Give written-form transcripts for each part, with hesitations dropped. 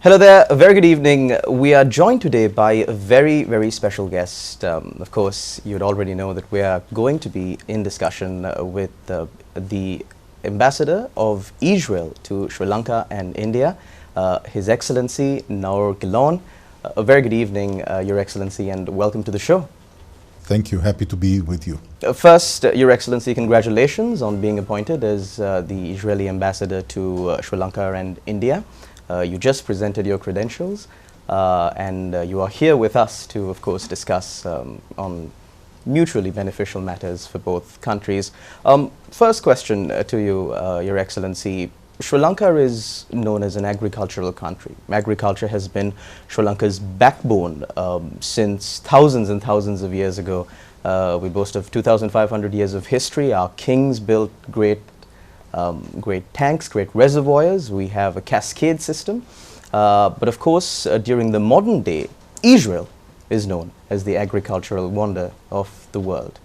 Hello there, a very good evening. We are joined today by a very, very special guest. Of course, you'd already know that we are going to be in discussion with the Ambassador of Israel to Sri Lanka and India, His Excellency Naor Gilon. A very good evening, Your Excellency, and welcome to the show. Thank you. Happy to be with you. First, Your Excellency, congratulations on being appointed as the Israeli Ambassador to Sri Lanka and India. You just presented your credentials and you are here with us to, of course, discuss on mutually beneficial matters for both countries. First question to you, Your Excellency. Sri Lanka is known as an agricultural country. Agriculture has been Sri Lanka's backbone since thousands and thousands of years ago. We boast of 2,500 years of history. Our kings built great tanks, great reservoirs. We have a cascade system. But of course, during the modern day, Israel is known as the agricultural wonder of the world.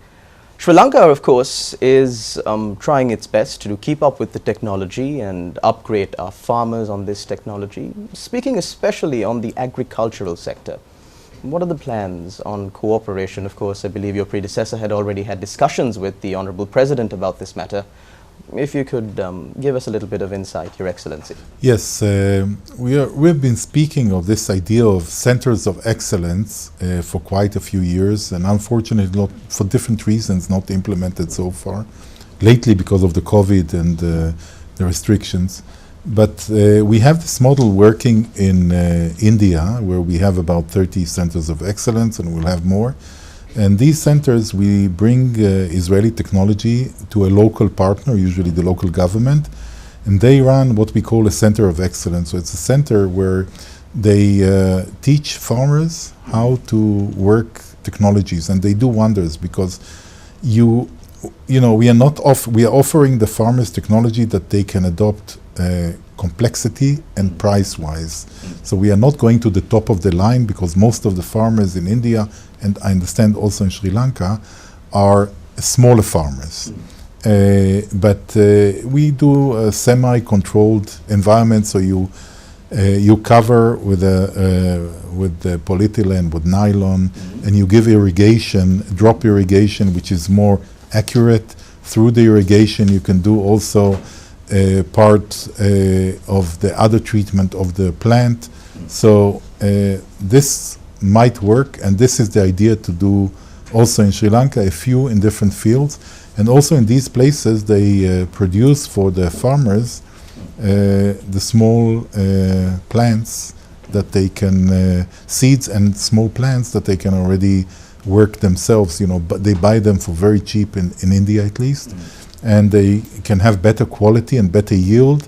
Sri Lanka, of course, is trying its best to keep up with the technology and upgrade our farmers on this technology. Speaking especially on the agricultural sector, what are the plans on cooperation? Of course, I believe your predecessor had already had discussions with the Honorable President about this matter. If you could give us a little bit of insight, Your Excellency. Yes, we've been speaking of this idea of centers of excellence for quite a few years, and unfortunately, not, for different reasons, not implemented so far. Lately, because of the COVID and the restrictions. But we have this model working in India, where we have about 30 centers of excellence, and we'll have more. And these centers, we bring Israeli technology to a local partner, usually the local government, and they run what we call a center of excellence. So it's a center where they teach farmers how to work technologies, and they do wonders because we are offering the farmers technology that they can adopt complexity and price-wise. So we are not going to the top of the line because most of the farmers in India, and I understand also in Sri Lanka, are smaller farmers. But we do a semi-controlled environment, so you cover with the polyethylene, with nylon, and you give irrigation, drop irrigation, which is more accurate. Through the irrigation, you can do also part of the other treatment of the plant. So this might work, and this is the idea to do also in Sri Lanka, a few in different fields. And also in these places, they produce for the farmers the small plants that they can, seeds and small plants that they can already work themselves, but they buy them for very cheap in India at least. And they can have better quality and better yield.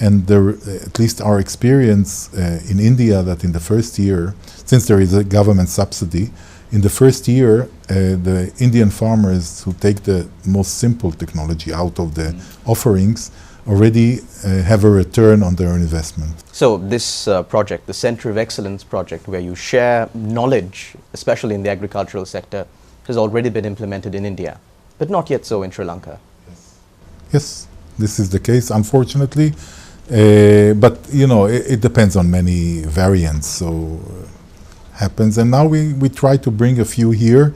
And at least our experience in India, that in the first year, since there is a government subsidy, in the first year, the Indian farmers who take the most simple technology out of the offerings already have a return on their investment. So this project, the Center of Excellence project, where you share knowledge, especially in the agricultural sector, has already been implemented in India, but not yet so in Sri Lanka. Yes, this is the case, unfortunately. But, it depends on many variants, so happens. And now we try to bring a few here,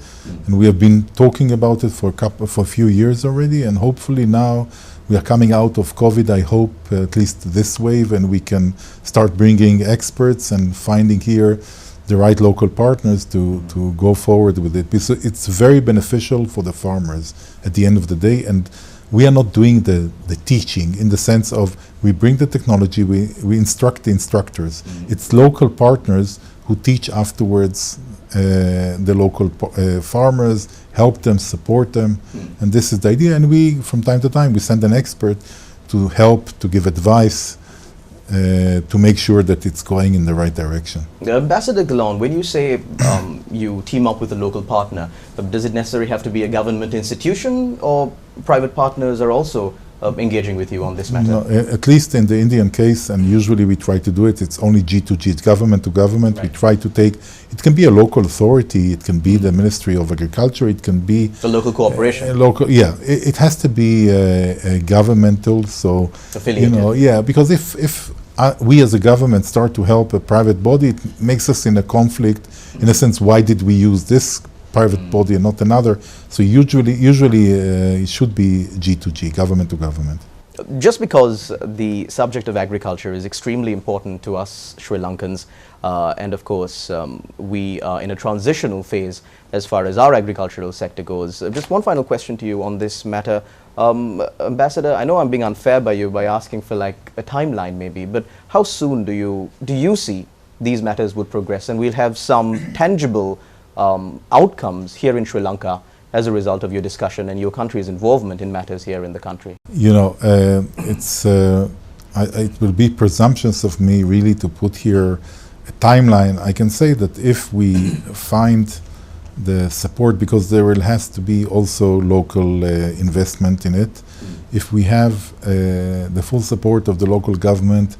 and we have been talking about it for a few years already, and hopefully now we are coming out of COVID, I hope, at least this wave, and we can start bringing experts and finding here the right local partners to go forward with it. Because it's very beneficial for the farmers at the end of the day, and we are not doing the teaching in the sense of we bring the technology, we instruct the instructors. It's local partners who teach afterwards the local farmers, help them, support them. And this is the idea. And we, from time to time, we send an expert to help, to give advice, to make sure that it's going in the right direction. Ambassador Gilon, when you say you team up with a local partner, does it necessarily have to be a government institution, or private partners are also engaging with you on this matter? No, at least in the Indian case, and usually we try to do it, it's only G2G, it's government to government. Right. We try to take, it can be a local authority, it can be the Ministry of Agriculture, it can be... So local cooperation? It has to be governmental, so... Affiliated? Yeah, because if we as a government start to help a private body, it makes us in a conflict. In a sense, why did we use this private body and not another? So usually it should be G2G, government to government. Just because the subject of agriculture is extremely important to us Sri Lankans, and of course we are in a transitional phase as far as our agricultural sector goes. Just one final question to you on this matter. Ambassador, I know I'm being unfair by you by asking for like a timeline maybe, but how soon do you see these matters would progress and we'll have some tangible outcomes here in Sri Lanka as a result of your discussion and your country's involvement in matters here in the country? You know, it will be presumptuous of me really to put here a timeline. I can say that if we find the support, because there will has to be also local investment in it. If we have the full support of the local government,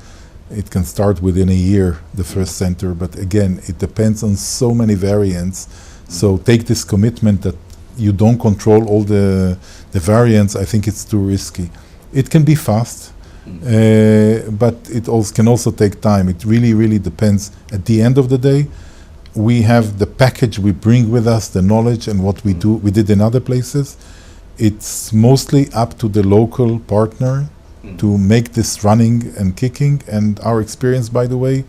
it can start within a year, the first center. But again, it depends on so many variants. So take this commitment that you don't control all the variants. I think it's too risky. It can be fast, but it also can also take time. It really, really depends. At the end of the day, we have the package we bring with us, the knowledge and what we do. We did in other places. It's mostly up to the local partner to make this running and kicking. And our experience, by the way,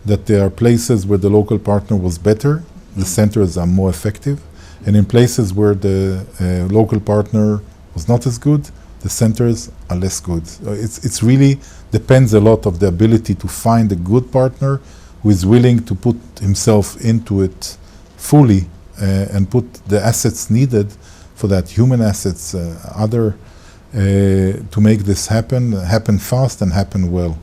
that there are places where the local partner was better, the centers are more effective. And in places where the local partner was not as good, the centers are less good. It's really depends a lot of the ability to find a good partner who is willing to put himself into it fully and put the assets needed for that, human assets, to make this happen fast and happen well.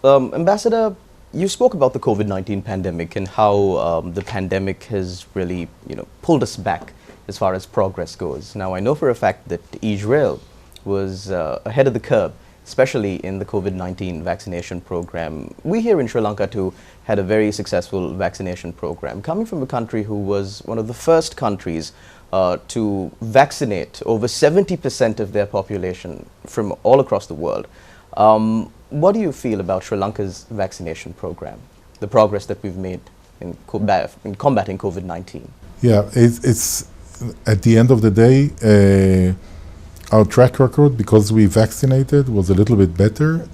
Ambassador, you spoke about the COVID-19 pandemic and how the pandemic has really, pulled us back as far as progress goes. Now, I know for a fact that Israel was ahead of the curve, especially in the COVID-19 vaccination program. We here in Sri Lanka too had a very successful vaccination program, coming from a country who was one of the first countries to vaccinate over 70% of their population from all across the world. What do you feel about Sri Lanka's vaccination program, the progress that we've made in combating COVID-19? Yeah, it's at the end of the day, our track record, because we vaccinated, was a little bit better.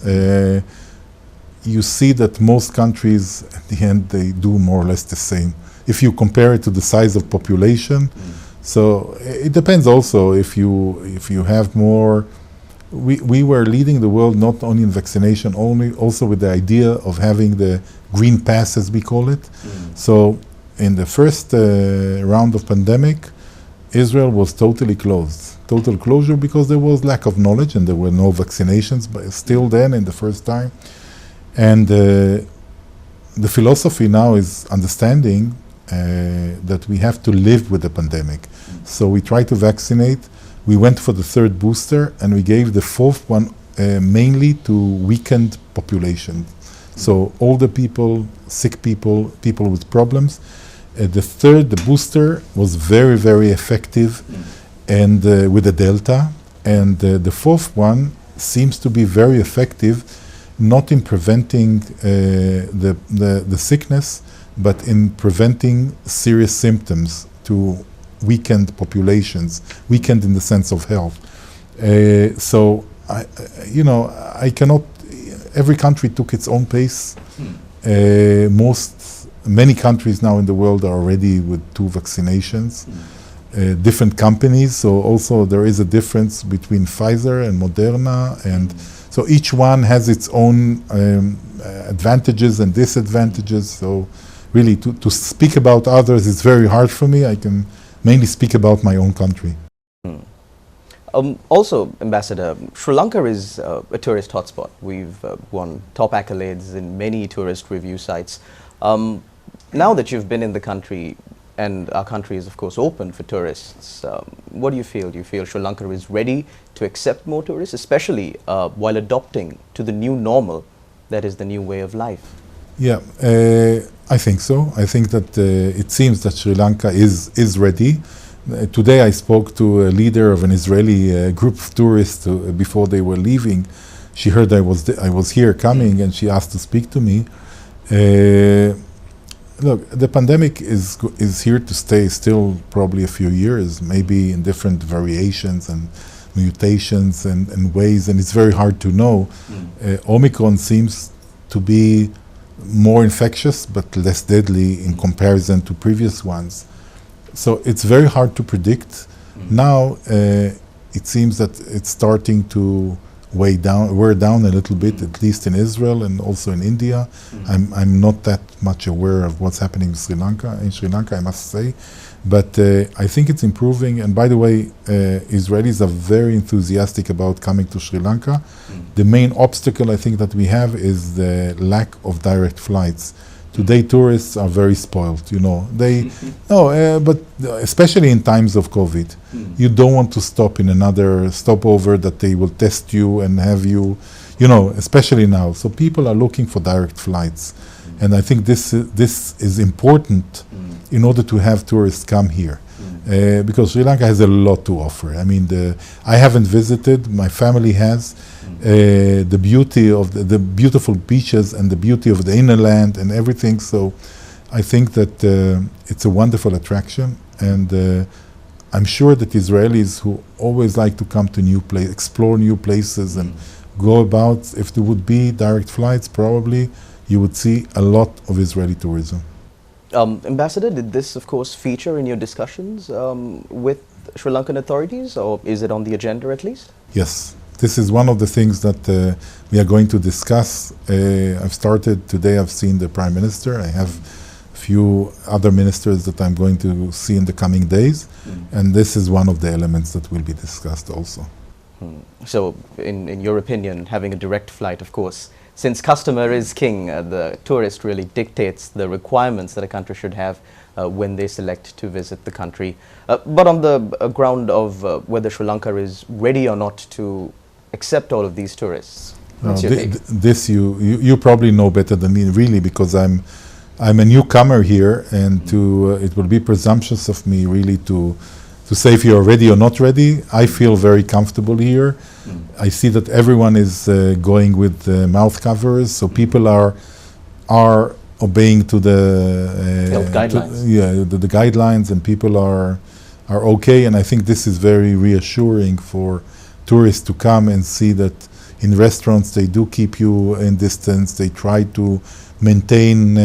You see that most countries, at the end, they do more or less the same. If you compare it to the size of population, so it depends also if you have more. We were leading the world not only in vaccination, also with the idea of having the green pass, as we call it. So in the first round of pandemic, Israel was totally closed. Total closure because there was lack of knowledge and there were no vaccinations, but still then in the first time. And the philosophy now is understanding that we have to live with the pandemic. So we try to vaccinate. We went for the third booster and we gave the fourth one mainly to weakened population. So older people, sick people, people with problems. The booster was very, very effective and with the Delta. And the fourth one seems to be very effective, not in preventing the sickness, but in preventing serious symptoms to weakened populations, weakened in the sense of health. So, I cannot, every country took its own pace. Many countries now in the world are already with 2 vaccinations. Different companies, so also there is a difference between Pfizer and Moderna, and so each one has its own advantages and disadvantages. So really to speak about others is very hard for me. I can mainly speak about my own country. Also, Ambassador, Sri Lanka is a tourist hotspot. We've won top accolades in many tourist review sites. Now that you've been in the country, and our country is of course open for tourists, what do you feel? Do you feel Sri Lanka is ready to accept more tourists, especially while adopting to the new normal, that is the new way of life? Yeah, I think so. I think that it seems that Sri Lanka is ready. Today I spoke to a leader of an Israeli group of tourists before they were leaving. she heard I was here coming, and she asked to speak to me. Look, the pandemic is here to stay still probably a few years, maybe in different variations and mutations and ways, and it's very hard to know. Omicron seems to be more infectious but less deadly in comparison to previous ones. So it's very hard to predict. Now it seems that it's starting to wear down a little bit, at least in Israel and also in India. I'm not that much aware of what's happening in Sri Lanka, I must say. But I think it's improving. And by the way, Israelis are very enthusiastic about coming to Sri Lanka. The main obstacle I think that we have is the lack of direct flights. Today, tourists are very spoiled, you know. But especially in times of COVID, you don't want to stop in another stopover that they will test you and have you, you know, especially now. So people are looking for direct flights. And I think this is important in order to have tourists come here. Because Sri Lanka has a lot to offer. I mean, I haven't visited, my family has. The beauty of the beautiful beaches and the beauty of the inland and everything. So I think that it's a wonderful attraction, and I'm sure that Israelis who always like to come to explore new places and go about, if there would be direct flights, probably you would see a lot of Israeli tourism. Ambassador, did this of course feature in your discussions with Sri Lankan authorities, or is it on the agenda at least? Yes. This is one of the things that we are going to discuss. I've started today, I've seen the Prime Minister. I have a few other ministers that I'm going to see in the coming days. And this is one of the elements that will be discussed also. So, in your opinion, having a direct flight, of course, since customer is king, the tourist really dictates the requirements that a country should have when they select to visit the country. But on the ground of whether Sri Lanka is ready or not to accept all of these tourists, what's your take? This you probably know better than me, really, because I'm a newcomer here, and it will be presumptuous of me really to say if you're ready or not ready. I feel very comfortable here. I see that everyone is going with mouth covers, so people are obeying to the health guidelines. The guidelines, and people are okay. And I think this is very reassuring for tourists to come and see that in restaurants they do keep you in distance. They try to maintain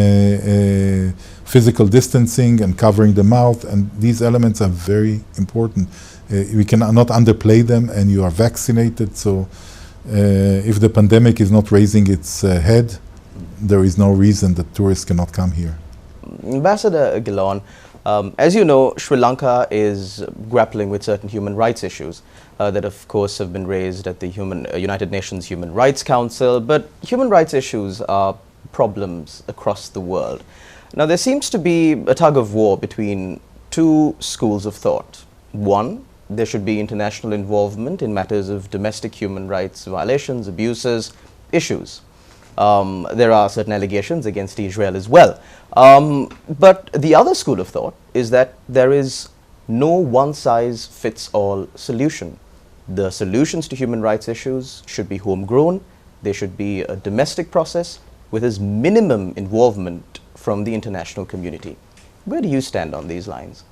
physical distancing and covering the mouth, and these elements are very important. We cannot underplay them, and you are vaccinated. So if the pandemic is not raising its head, there is no reason that tourists cannot come here. Ambassador Gilon, as you know, Sri Lanka is grappling with certain human rights issues that of course have been raised at the United Nations Human Rights Council, but human rights issues are problems across the world. Now there seems to be a tug of war between two schools of thought. One, there should be international involvement in matters of domestic human rights violations, abuses, issues. There are certain allegations against Israel as well. But the other school of thought is that there is no one-size-fits-all solution. The solutions to human rights issues should be homegrown. They should be a domestic process with as minimum involvement from the international community. Where do you stand on these lines?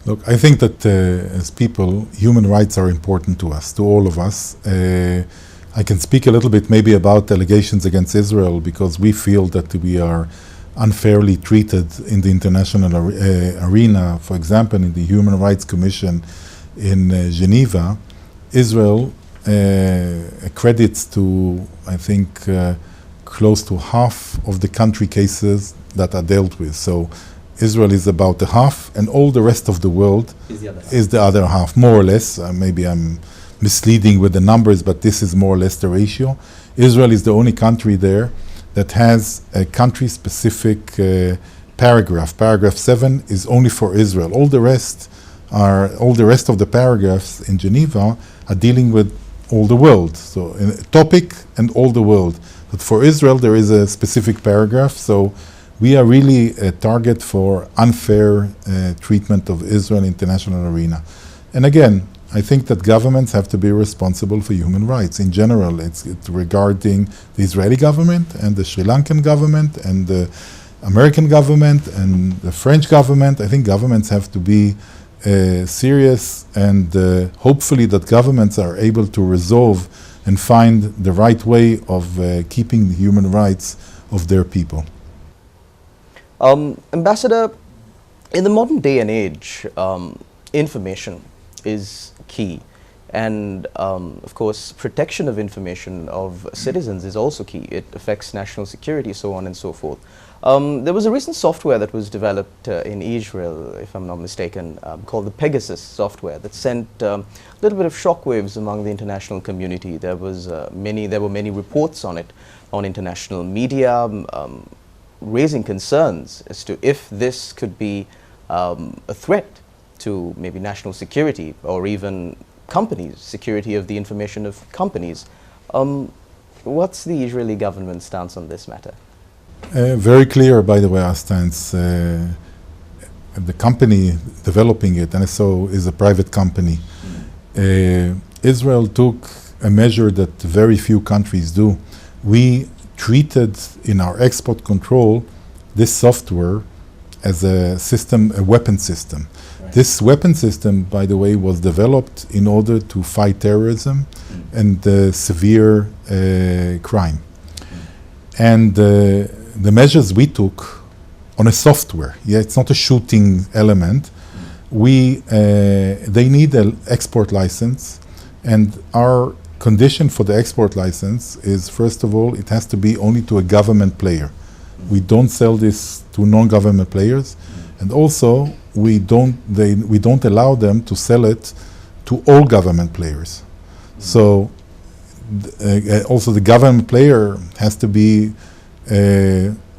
Look, I think that as people, human rights are important to us, to all of us. I can speak a little bit maybe about allegations against Israel, because we feel that we are unfairly treated in the international arena. For example, in the Human Rights Commission in Geneva, Israel accredits to, I think, close to half of the country cases that are dealt with. So Israel is about the half, and all the rest of the world is the other half, more or less. Maybe I'm misleading with the numbers, but this is more or less the ratio. Of is the only country there that has a country-specific paragraph. Paragraph 7 is only for Israel. All the rest of the paragraphs in Geneva are dealing with all the world. So a topic and all the world. But for Israel, there is a specific paragraph. So we are really a target for unfair treatment of Israel in international arena. And again, I think that governments have to be responsible for human rights. In general, it's regarding the Israeli government and the Sri Lankan government and the American government and the French government. I think governments have to be serious, and hopefully that governments are able to resolve and find the right way of keeping the human rights of their people. Ambassador, in the modern day and age, information is key, and of course protection of information of citizens is also key. It affects national security, so on and so forth. There was a recent software that was developed in Israel, if I'm not mistaken, called the Pegasus software, that sent a little bit of shockwaves among the international community. There were many reports on it on international media, raising concerns as to if this could be a threat to maybe national security or even companies, security of the information of companies. What's the Israeli government stance on this matter? Very clear, by the way, our stance. The company developing it, NSO, is a private company. Israel took a measure that very few countries do. We treated in our export control this software as a system, a weapon system. Right. This weapon system, by the way, was developed in order to fight terrorism and severe crime. And the measures we took on a software, it's not a shooting element. They need an export license, and our condition for the export license is, first of all, it has to be only to a government player. We don't sell this to non-government players, and also we don't allow them to sell it to all government players. So also the government player has to be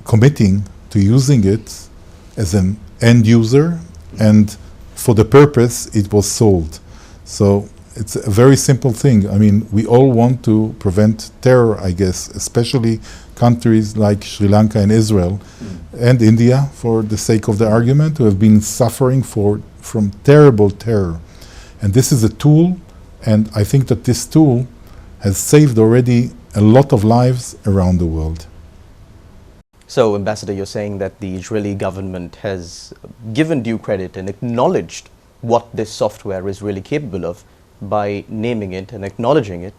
committing to using it as an end user and for the purpose it was sold. So it's a very simple thing. I mean, we all want to prevent terror, I guess, especially countries like Sri Lanka and Israel and India, for the sake of the argument, who have been suffering from terrible terror. And this is a tool, and I think that this tool has saved already a lot of lives around the world. So, Ambassador, you're saying that the Israeli government has given due credit and acknowledged what this software is really capable of by naming it and acknowledging it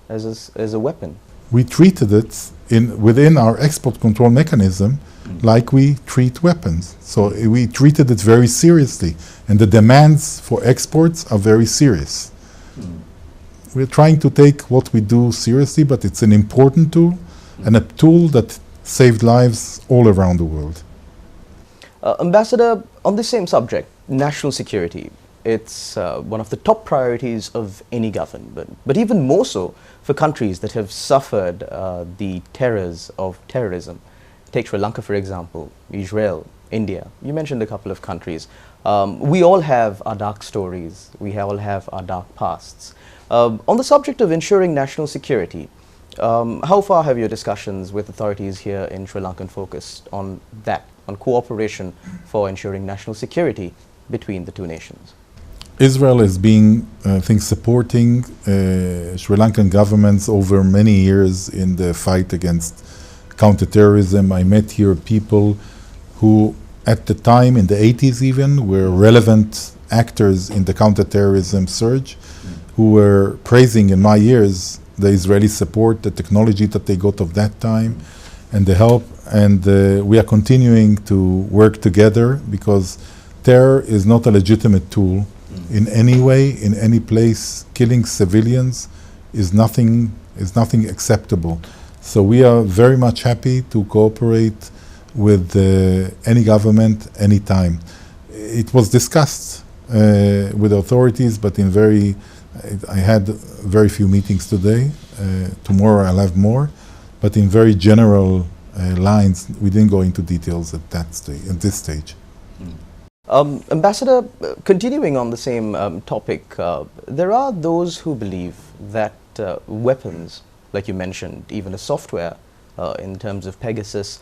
as a weapon. We treated it within our export control mechanism like we treat weapons. So we treated it very seriously, and the demands for exports are very serious. We're trying to take what we do seriously, but it's an important tool and a tool that saved lives all around the world. Ambassador, on the same subject, national security, it's one of the top priorities of any government, but even more so for countries that have suffered the terrors of terrorism. Take Sri Lanka, for example, Israel, India. You mentioned a couple of countries. We all have our dark stories. We all have our dark pasts. On the subject of ensuring national security, how far have your discussions with authorities here in Sri Lanka focused on that, on cooperation for ensuring national security between the two nations? Israel has been, I think, supporting Sri Lankan governments over many years in the fight against counterterrorism. I met here people who, at the time, in the 80s even, were relevant actors in the counterterrorism surge, who were praising, in my years, the Israeli support, the technology that they got of that time, and the help. And we are continuing to work together, because terror is not a legitimate tool in any way, in any place. Killing civilians is nothing acceptable. So we are very much happy to cooperate with any government, anytime. It was discussed with authorities, but I had very few meetings today. Tomorrow I'll have more, but in very general lines. We didn't go into details at this stage. Ambassador, continuing on the same topic, there are those who believe that weapons, like you mentioned, even a software in terms of Pegasus,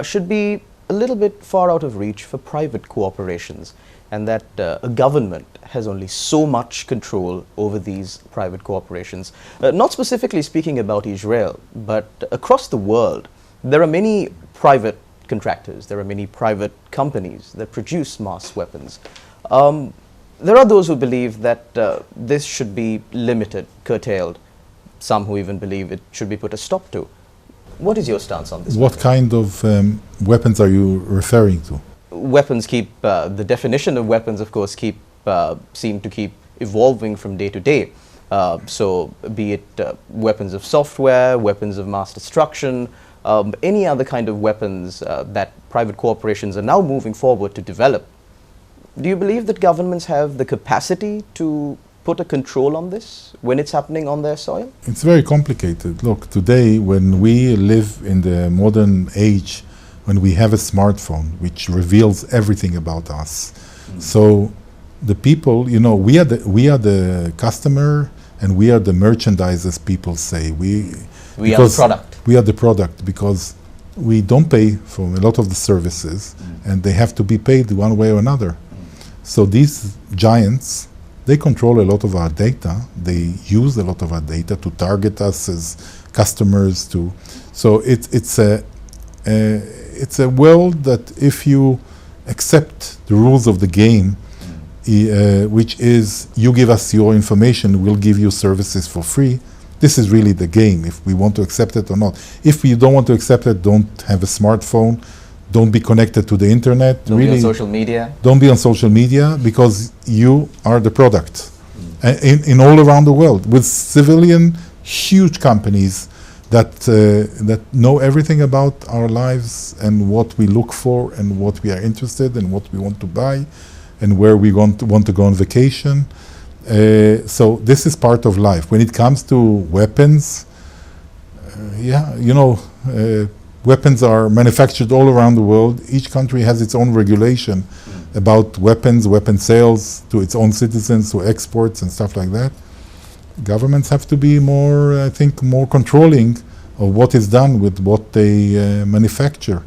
should be a little bit far out of reach for private cooperations. and that a government has only so much control over these private corporations. Not specifically speaking about Israel, but across the world, there are many private contractors, there are many private companies that produce mass weapons. There are those who believe that this should be limited, curtailed, some who even believe it should be put a stop to. What is your stance on this? What kind of weapons are you referring to? Weapons the definition of weapons, of course, seem to keep evolving from day to day. So be it weapons of software, weapons of mass destruction, any other kind of weapons that private corporations are now moving forward to develop. Do you believe that governments have the capacity to put a control on this when it's happening on their soil? It's very complicated. Look, today when we live in the modern age, when we have a smartphone which reveals everything about us, so the people, you know, we are the customer and we are the merchandise, as people say. We are the product. We are the product because we don't pay for a lot of the services and they have to be paid one way or another. So these giants, they control a lot of our data. They use a lot of our data to target us as customers. So it's a world that if you accept the rules of the game, which is you give us your information, we'll give you services for free. This is really the game, if we want to accept it or not. If you don't want to accept it, don't have a smartphone, don't be connected to the internet. Don't be on social media. Don't be on social media because you are the product. In all around the world, with civilian, huge companies that know everything about our lives and what we look for and what we are interested in, what we want to buy and where we want to go on vacation. So this is part of life. When it comes to weapons, weapons are manufactured all around the world. Each country has its own regulation about weapons, weapon sales to its own citizens, to exports and stuff like that. Governments have to be more, I think, more controlling of what is done with what they manufacture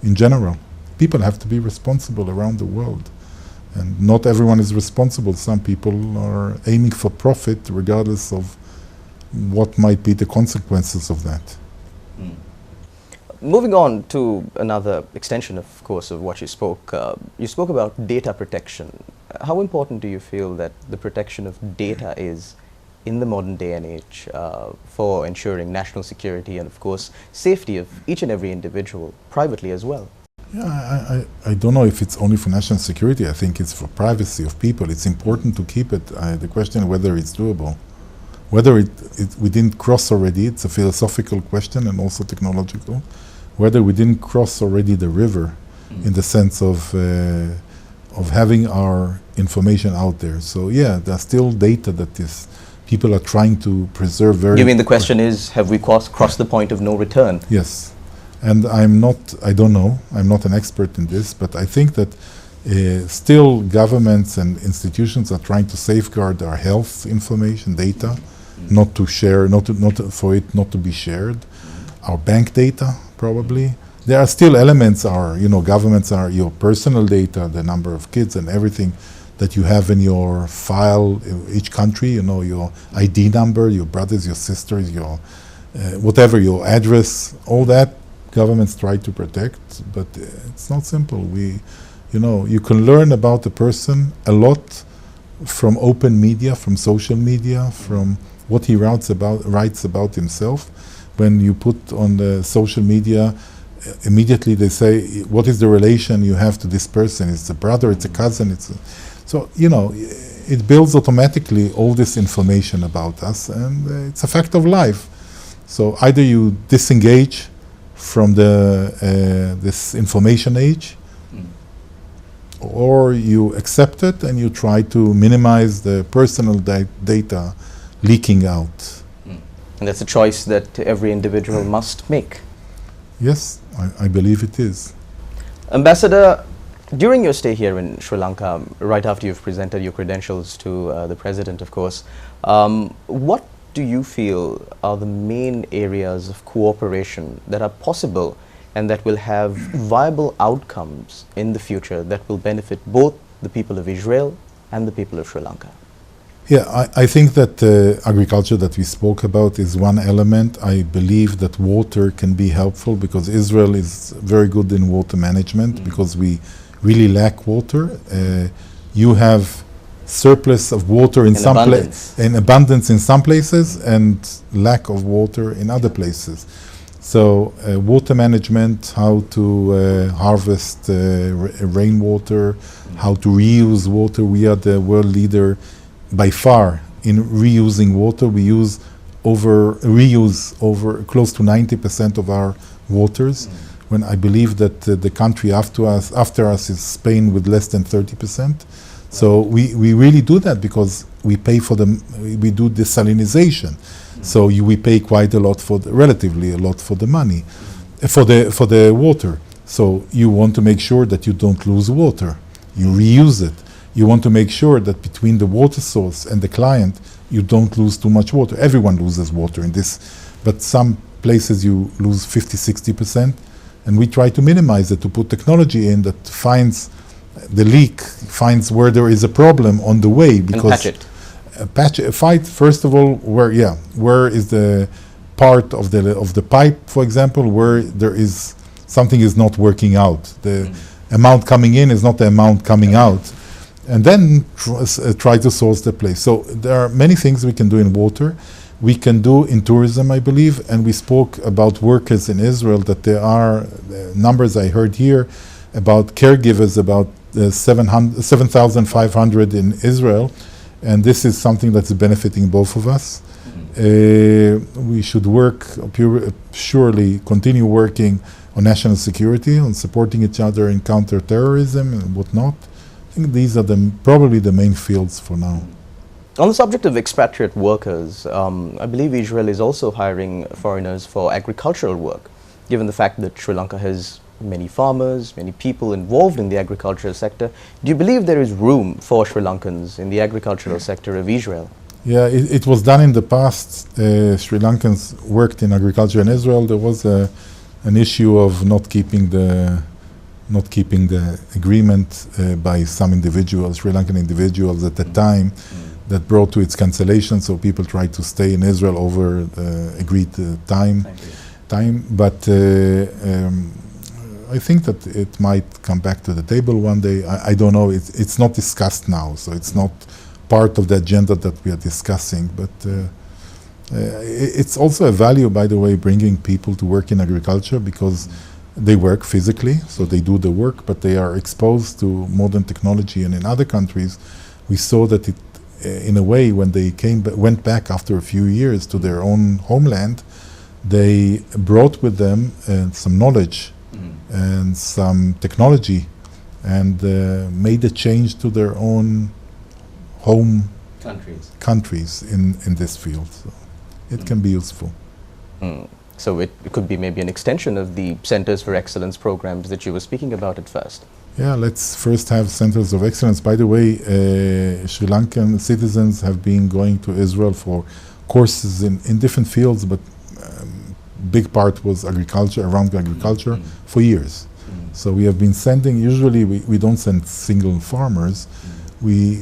in general. People have to be responsible around the world. And not everyone is responsible. Some people are aiming for profit regardless of what might be the consequences of that. Moving on to another extension, of course, of what you spoke about data protection. How important do you feel that the protection of data is in the modern day and age for ensuring national security and, of course, safety of each and every individual, privately as well? Yeah, I don't know if it's only for national security. I think it's for privacy of people. It's important to keep it. The question whether it's doable. Whether we didn't cross already, it's a philosophical question and also technological. Whether we didn't cross already the river in the sense of having our information out there. So yeah, there's still data that people are trying to preserve very... You mean the question is, have we crossed the point of no return? Yes. And I don't know, I'm not an expert in this, but I think that still governments and institutions are trying to safeguard our health information, data, not to share, not to be shared. Our bank data, probably. There are still elements, governments are your personal data, the number of kids and everything that you have in your file, each country, your ID number, your brothers, your sisters, your whatever, your address, all that. Governments try to protect, but it's not simple. You can learn about a person a lot from open media, from social media, from what he writes about himself. When you put on the social media, immediately they say, what is the relation you have to this person? It's a brother, it's a cousin, so it builds automatically all this information about us, and it's a fact of life. So either you disengage from this information age, or you accept it and you try to minimize the personal data leaking out. And that's a choice that every individual must make. Yes, I believe it is. Ambassador, during your stay here in Sri Lanka, right after you've presented your credentials to the President, of course, what do you feel are the main areas of cooperation that are possible and that will have viable outcomes in the future that will benefit both the people of Israel and the people of Sri Lanka? Yeah, I think that agriculture that we spoke about is one element. I believe that water can be helpful because Israel is very good in water management because we really lack water. You have surplus of water in some places, in abundance in some places, and lack of water in other places. So water management, how to harvest rainwater, how to reuse water. We are the world leader by far in reusing water. We reuse over close to 90% of our waters. When I believe that the country after us is Spain with less than 30%. So we really do that because we pay for we do desalinization. So we pay quite a lot relatively a lot for the money, for the water. So you want to make sure that you don't lose water. You reuse it. You want to make sure that between the water source and the client, you don't lose too much water. Everyone loses water in this, but some places you lose 50-60%, and we try to minimize it, to put technology in that finds the leak, finds where there is a problem on the way, because and patch it. Fight first of all where is the part of the pipe, for example, where there is something is not working out. The amount coming in is not the amount coming out, and then try to source the place. So there are many things we can do in water. We can do in tourism, I believe, and we spoke about workers in Israel, that there are numbers I heard here about caregivers, about 7,500 in Israel, and this is something that's benefiting both of us. We should surely continue working on national security, on supporting each other in counter-terrorism and whatnot. I think these are probably the main fields for now. On the subject of expatriate workers, I believe Israel is also hiring foreigners for agricultural work, given the fact that Sri Lanka has many farmers, many people involved in the agricultural sector. Do you believe there is room for Sri Lankans in the agricultural sector of Israel? Yeah, it was done in the past. Sri Lankans worked in agriculture in Israel. There was an issue of not keeping the agreement by some individuals, Sri Lankan individuals at the time, that brought to its cancellation. So people tried to stay in Israel over the agreed time. But I think that it might come back to the table one day. I don't know. It's not discussed now, so it's not part of the agenda that we are discussing. But it's also a value, by the way, bringing people to work in agriculture, because they work physically, so they do the work, but they are exposed to modern technology. And in other countries, we saw that it, in a way, when they went back after a few years to their own homeland, they brought with them some knowledge and some technology, and made a change to their own home countries in this field. So it can be useful. So it could be maybe an extension of the Centers for Excellence programs that you were speaking about at first. Yeah, let's first have Centers of Excellence. By the way, Sri Lankan citizens have been going to Israel for courses in different fields, but big part was agriculture, around agriculture, for years. So we have been sending, usually we don't send single farmers, we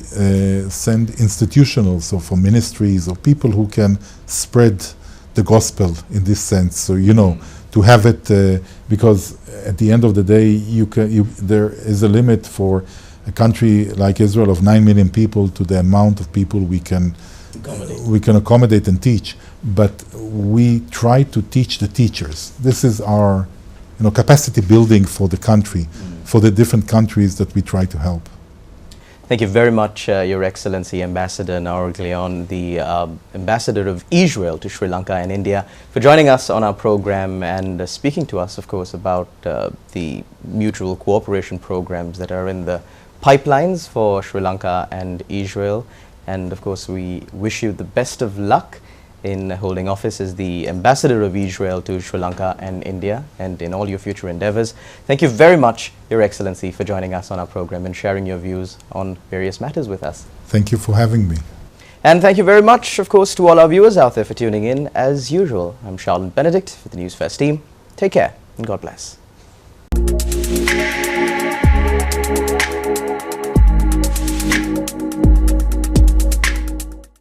send institutional, so for ministries or people who can spread the gospel in this sense. So, to have it, because at the end of the day, there is a limit for a country like Israel of 9 million people to the amount of people we can accommodate and teach. But we try to teach the teachers. This is our capacity building for the country, for the different countries that we try to help. Thank you very much, Your Excellency Ambassador Naor Gilon, the Ambassador of Israel to Sri Lanka and India, for joining us on our program and speaking to us, of course, about the mutual cooperation programs that are in the pipelines for Sri Lanka and Israel. And of course, we wish you the best of luck in holding office as the Ambassador of Israel to Sri Lanka and India, and in all your future endeavors. Thank you very much, Your Excellency, for joining us on our program and sharing your views on various matters with us. Thank you for having me. And thank you very much, of course, to all our viewers out there for tuning in. As usual, I'm Sharlan, Benedict for the Newsfirst team. Take care and God bless.